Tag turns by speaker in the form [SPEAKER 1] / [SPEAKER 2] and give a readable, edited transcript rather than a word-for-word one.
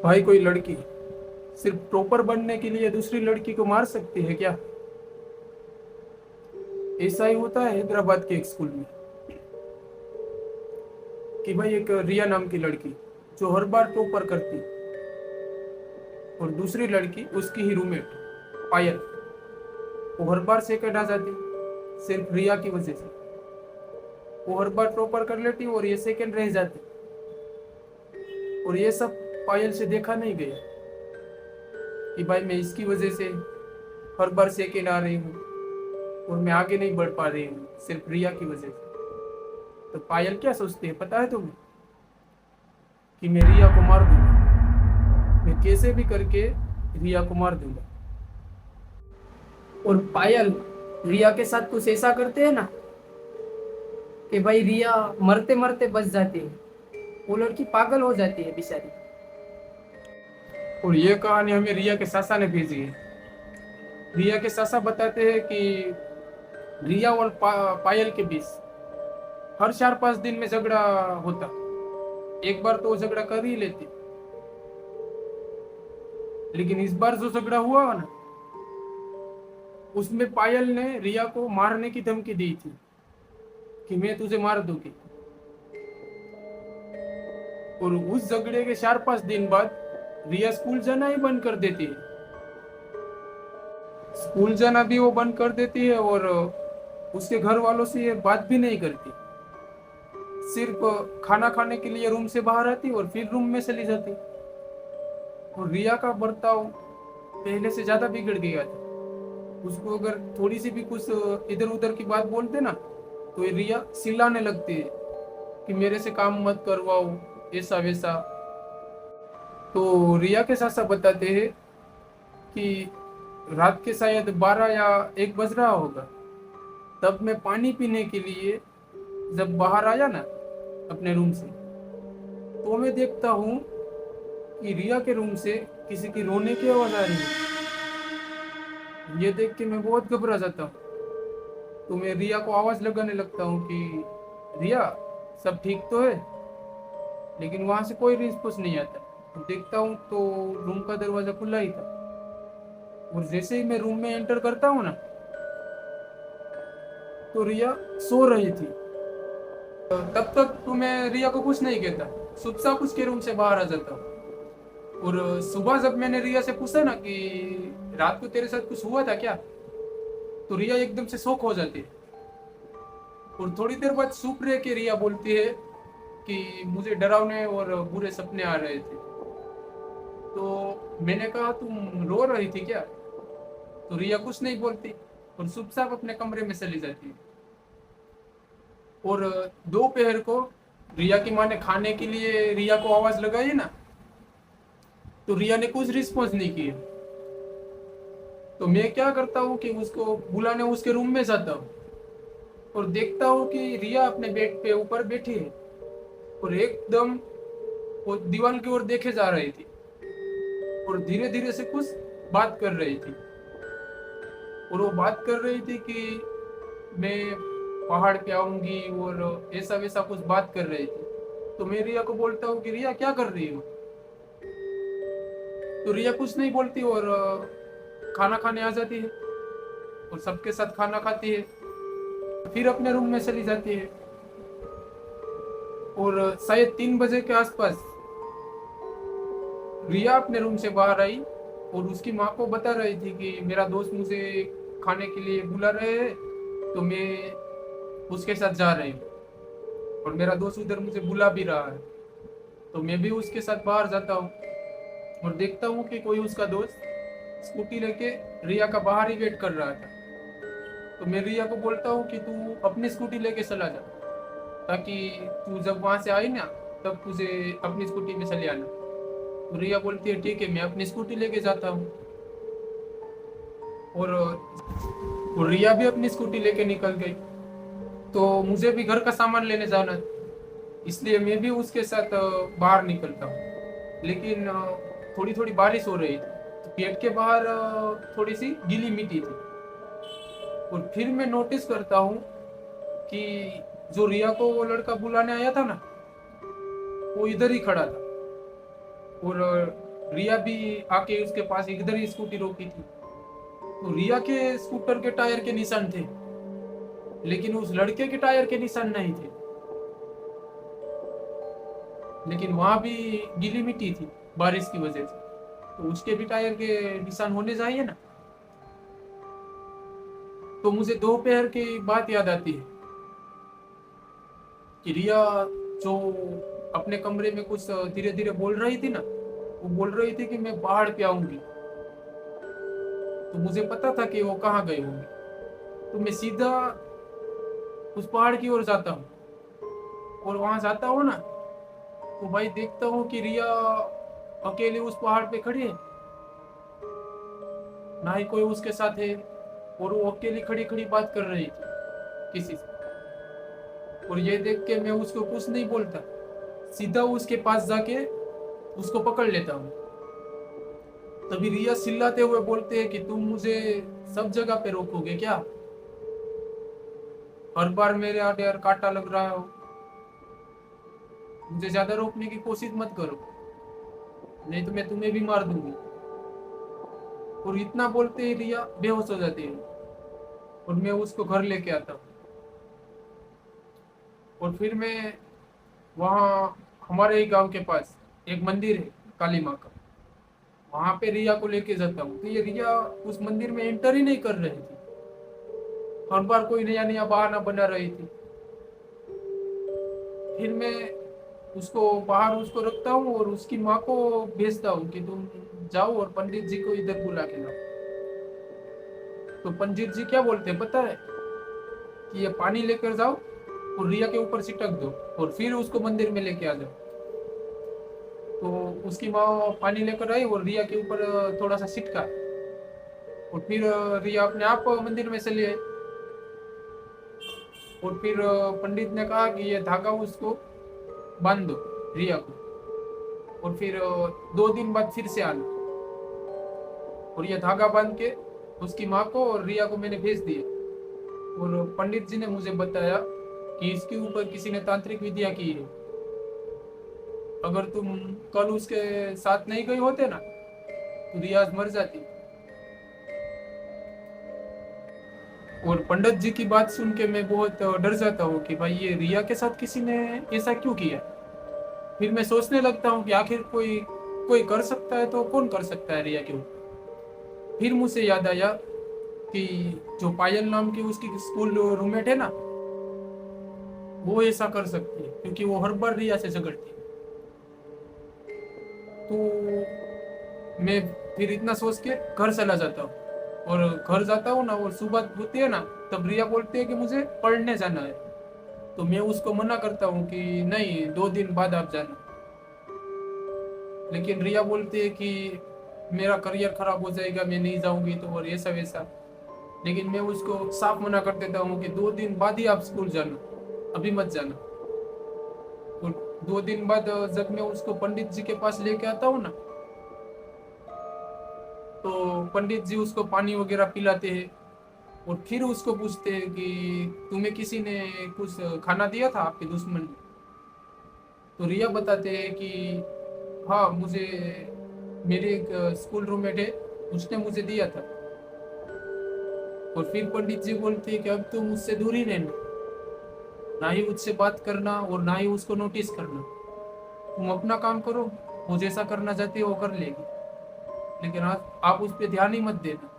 [SPEAKER 1] भाई कोई लड़की सिर्फ टॉपर बनने के लिए दूसरी लड़की को मार सकती है क्या? ऐसा ही होता है हैदराबाद के एक स्कूल में कि भाई एक रिया नाम की लड़की जो हर बार टॉपर करती और दूसरी लड़की उसकी ही रूममेट पायल वो हर बार सेकंड आ जाती सिर्फ रिया की वजह से। वो हर बार टॉपर कर लेती और ये सेकंड रह जाती और ये सब पायल से देखा नहीं गया कि भाई मैं इसकी वजह से हर बार सेकंड आ रही हूँ और मैं आगे नहीं बढ़ पा रही हूँ सिर्फ रिया की वजह से। तो पायल क्या सोचती है पता है तुम्हें? कि मैं रिया को मार दूंगा, मैं कैसे भी करके रिया को मार दूंगा। और पायल रिया के साथ कुछ ऐसा करते हैं ना कि भाई रिया मरते मरते बच जाती है। वो लड़की पागल हो जाती है बेचारी। और ये कहानी हमें रिया के सासा ने भेजी है। रिया के सासा बताते हैं कि रिया और पायल के बीच हर 4-5 दिन में झगड़ा होता। एक बार तो वो झगड़ा कर ही लेती, लेकिन इस बार जो झगड़ा हुआ ना उसमें पायल ने रिया को मारने की धमकी दी थी कि मैं तुझे मार दूंगी। और उस झगड़े के 4-5 दिन बाद रिया स्कूल जाना ही बंद कर देती है। स्कूल जाना भी वो बंद कर देती है और उसके घर वालों से ये बात भी नहीं करती। सिर्फ खाना खाने के लिए रूम से बाहर आती और फिर रूम में चली जाती। और रिया का बर्ताव पहले से ज्यादा बिगड़ गया था। उसको अगर थोड़ी सी भी कुछ इधर उधर की बात बोलते ना तो ये रिया चिल्लाने लगती है कि मेरे से काम मत करवाओ, ऐसा वैसा। तो रिया के साथ बताते हैं कि रात के शायद 12 या 1 बज रहा होगा, तब मैं पानी पीने के लिए जब बाहर आया ना अपने रूम से तो मैं देखता हूँ कि रिया के रूम से किसी की रोने की आवाज आ रही है। ये देख के मैं बहुत घबरा जाता हूँ। तो मैं रिया को आवाज लगाने लगता हूँ कि रिया सब ठीक तो है? लेकिन वहां से कोई रिस्पॉन्स नहीं आता। तो देखता हूँ तो रूम का दरवाजा खुला ही था। और जैसे ही मैं रूम में एंटर करता हूँ ना तो रिया सो रही थी। तब तक तो मैं रिया को कुछ नहीं कहता, चुपचाप उसके रूम से बाहर आ जाता हूँ। और सुबह जब मैंने रिया से पूछा ना कि रात को तेरे साथ कुछ हुआ था क्या, तो रिया एकदम से शॉक हो जाती है। और थोड़ी देर बाद चुप रह के रिया बोलती है कि मुझे डरावने और बुरे सपने आ रहे थे। तो मैंने कहा तुम रो रही थी क्या? तो रिया कुछ नहीं बोलती और चुपचाप अपने कमरे में चली जाती है। और दोपहर को रिया की माँ ने खाने के लिए रिया को आवाज लगाई ना तो रिया ने कुछ रिस्पॉन्स नहीं किया। तो मैं क्या करता हूँ कि उसको बुलाने उसके रूम में जाता हूँ और देखता हूँ कि रिया अपने बेड पे ऊपर बैठी है और एकदम वो दीवार की ओर देखे जा रही थी और धीरे धीरे से कुछ बात कर रही थी। और वो बात कर रही थी कि मैं पहाड़ पे आऊंगी और ऐसा वैसा कुछ बात कर रही थी। तो मैं रिया को बोलता हूँ कि रिया क्या कर रही हो? तो रिया कुछ नहीं बोलती और खाना खाने आ जाती है और सबके साथ खाना खाती है, फिर अपने रूम में चली जाती है। और शायद 3 बजे के आसपास रिया अपने रूम से बाहर आई और उसकी माँ को बता रही थी कि मेरा दोस्त मुझे खाने के लिए बुला रहे हैं तो मैं उसके साथ जा रही हूँ और मेरा दोस्त उधर मुझे बुला भी रहा है। तो मैं भी उसके साथ बाहर जाता हूँ और देखता हूँ कि कोई उसका दोस्त स्कूटी लेके रिया का बाहर ही वेट कर रहा था। तो मैं रिया को बोलता हूँ कि तू अपनी स्कूटी लेके चला जा, ताकि तू जब वहां से आई ना तब तुझे अपनी स्कूटी में चले आना। तो रिया बोलती है ठीक है, मैं अपनी स्कूटी लेके जाता हूँ। और रिया भी अपनी स्कूटी लेके निकल गई। तो मुझे भी घर का सामान लेने जाना था, इसलिए मैं भी उसके साथ बाहर निकलता हूँ। लेकिन थोड़ी थोड़ी बारिश हो रही थी तो गेट के बाहर थोड़ी सी गीली मिट्टी थी। और फिर मैं नोटिस करता हूँ कि जो रिया को वो लड़का बुलाने आया था ना वो इधर ही खड़ा था। और रिया भी आके उसके पास इधर ही स्कूटी रोकी थी। तो रिया के स्कूटर के टायर के निशान थे, लेकिन उस लड़के के टायर के निशान नहीं थे। लेकिन वहां भी गीली मिट्टी थी बारिश की वजह से, तो उसके भी टायर के निशान होने चाहिए ना। तो मुझे दोपहर की बात याद आती है कि रिया जो अपने कमरे में कुछ धीरे धीरे बोल रही थी ना, वो बोल रही थी कि मैं पहाड़ पे आऊंगी। तो मुझे पता था कि वो कहाँ गए होंगे, तो मैं सीधा उस पहाड़ की ओर जाता हूँ। और वहां जाता हूँ ना, तो भाई देखता हूँ कि रिया अकेले उस पहाड़ पे खड़ी है, ना ही कोई उसके साथ है। और वो अकेली खड़ी खड़ी बात कर रही थी किसी से। और ये देख के मैं उसको कुछ नहीं बोलता, सीधा उसके पास जाके उसको पकड़ लेता हूँ। तभी रिया चिल्लाते हुए बोलते हैं कि तुम मुझे सब जगह पे रोकोगे क्या? हर बार मेरे आगे यार कांटा लग रहा हो, मुझे ज्यादा रोकने की कोशिश मत करो, नहीं तो मैं तुम्हें भी मार दूंगी। और इतना बोलते ही रिया बेहोश हो जाती है, और मैं उसको घर लेके आता हूँ। और फिर मैं वहाँ हमारे ही गांव के पास एक मंदिर है काली माँ का, वहां पे रिया को लेके जाता हूँ। तो ये रिया उस मंदिर में एंटर ही नहीं कर रही थी, हर बार कोई नया नया बहाना बना रही थी। फिर मैं उसको बाहर उसको रखता हूँ और उसकी माँ को भेजता हूँ कि तुम जाओ और पंडित जी को इधर बुला के लाओ। तो पंडित जी क्या बोलते हैं पता है? कि ये पानी लेकर जाओ और रिया के ऊपर छिटक दो, और फिर उसको मंदिर में लेके आ जाओ। तो उसकी माँ पानी लेकर आई और रिया के ऊपर थोड़ा सा छिटका, और फिर रिया अपने आप मंदिर में चली आई। और फिर पंडित ने कहा कि ये धागा उसको बांध दो रिया को, और फिर 2 दिन बाद फिर से आना। और ये धागा बांध के उसकी माँ को और रिया को मैंने भेज दिया। और पंडित जी ने मुझे बताया कि इसके ऊपर किसी ने तांत्रिक विद्या की है, अगर तुम कल उसके साथ नहीं गए होते ना, तो रिया आज मर जाती। और पंडित जी की बात सुन के मैं बहुत डर जाता हूँ कि भाई ये रिया के साथ किसी ने ऐसा क्यों किया। फिर मैं सोचने लगता हूँ कि आखिर कोई कोई कर सकता है तो कौन कर सकता है रिया के ऊपर। फिर मुझे याद आया कि जो पायल नाम की उसकी स्कूल रूममेट है ना, वो ऐसा कर सकती है, क्योंकि वो हर बार रिया से झगड़ती है। तो मैं फिर इतना सोच के घर चला जाता हूँ। और घर जाता हूँ ना, और सुबह होती है ना, तब रिया बोलती है कि मुझे पढ़ने जाना है। तो मैं उसको मना करता हूँ कि नहीं, 2 दिन बाद आप जाना। लेकिन रिया बोलती है कि मेरा करियर खराब हो जाएगा, मैं नहीं जाऊंगी, तो और ऐसा वैसा। लेकिन मैं उसको साफ मना कर देता हूँ कि 2 दिन बाद ही आप स्कूल जाना, अभी मत जाना। तो 2 दिन बाद जब मैं उसको पंडित जी के पास लेके आता हूँ ना, तो पंडित जी उसको पानी वगैरह पिलाते हैं। और फिर उसको पूछते हैं कि तुम्हें किसी ने कुछ खाना दिया था, आपके दुश्मन ने? तो रिया बताते हैं कि हाँ, मुझे मेरे एक स्कूल रूममेट है, उसने मुझे दिया था। और फिर पंडित जी बोलते हैं कि अब तुम उससे दूर ही रहना, ना ही उससे बात करना और ना ही उसको नोटिस करना। तुम अपना काम करो, वो जैसा करना चाहती है वो कर लेगी, लेकिन आप उस पर ध्यान ही मत देना।